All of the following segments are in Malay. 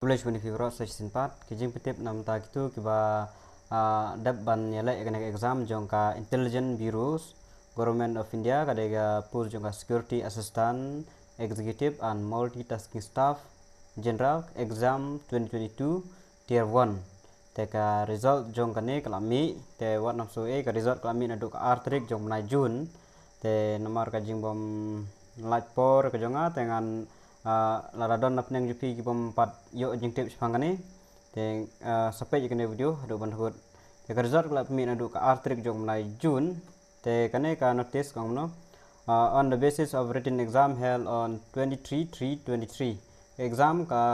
Boleh ni fibro section 4 kijing petip nam ta gitu kiba dab ban yala ekane exam jongka intelligence bureaus government of India kadega post jongka security assistant executive and multitasking staff general exam 2022 tier 1 teka result jongka ne kalami te wat nam so e ka result kalami na duk artrik jong na June te nomor ka jing bom lajpor ka jonga dengan laradon napneng jupi ki bom pat yo jing tips pangane te sampai jikane video do ban hot te ka result kala pemi na duk artrik jong na June te kane ka notice kong no on the basis of written exam held on 23/3/23 exam ka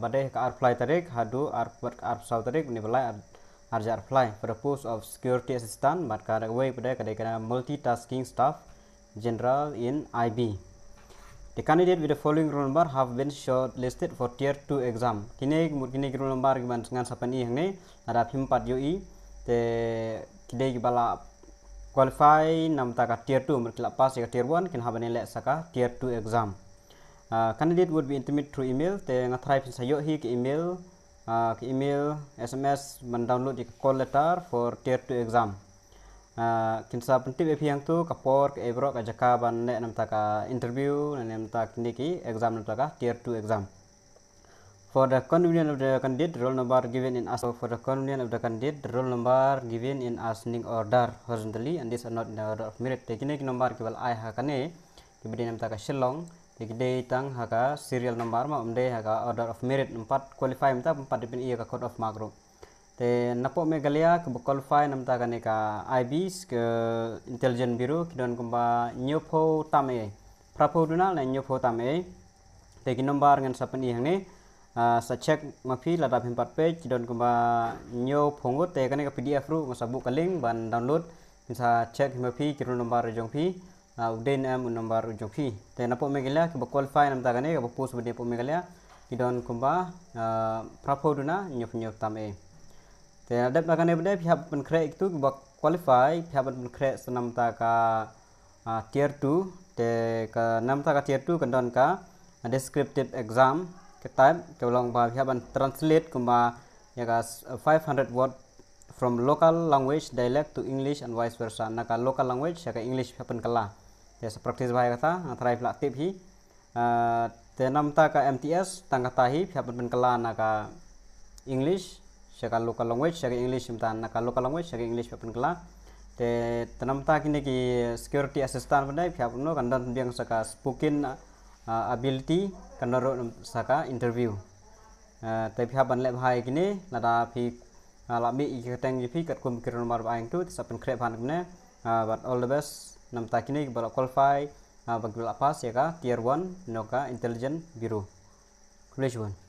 badai ka apply tarik hadu sau tarik ni balai arja apply for the post of security assistant but ka way pada kadai multitasking staff general in IB. The candidate with the following roll number have been shortlisted for tier 2 exam. Kini roll number giban dengan sapan i hangne ada pimpat yoi te kidai gibala qualify nam taka tier 2 merkila pass ya tier 1 kin habane le saka tier 2 exam. Candidate would be intimate through email te ngatrai pin sayo hi ke email SMS men download di call letter for tier 2 exam. Kinsa penting yang tu kapor ke ebro ka jaka ban ne nam taka interview nam tak niki exam nam taka tier 2 exam. For the convenience of the candidate, roll number given in ascending order horizontally, and these are not in the order of merit. Tekini number kibal ai hakane kibidi nam taka shillong tekide tang haka serial number ma umde haka order of merit 4 qualify mta 4 dipin iya ka code of mark ro. Te napo megalia ke qualify nam ta kane ka IBs ke intelligence bureau kidon kumba nyopo tame prapo dunal na nyopo tame te ki nombar ngan sapen i hangne sa check mapi ladap 4 page kidon kumba nyo phongut te kane ka PDF ru masabu ka link ban download sa check mapi kidon nombar jong pi uden am nombar jong pi te napo megalia ke qualify nam ta kane ka post bede po megalia kidon kumba prapo duna nyop tame. Te adap nakane benda pihak penkre itu bak qualify pihak penkre senam ta ka tier 2 te ka nam ta ka tier 2 kandon ka descriptive exam ke type ke long ba pihak ban translate kumba ya ka 500 word from local language dialect to English and vice versa naka local language ya ka English pihak penkala ya practice bahaya kata try pula tip hi te nam ta ka MTS tangka tahi pihak penkala naka English shaka local language shaka English mtan naka local language shaka English papen kala te tanam ta kini ki security assistant pandai pihak no kandan biang saka spoken ability kandan saka interview te pihak ban le bhai kini lada phi labi ikateng pi kat kum kir nomor baing tu sapen krep han kene but all the best nam ta kini bala qualify bagul pass ya ka tier 1 noka intelligence bureau. Congratulations.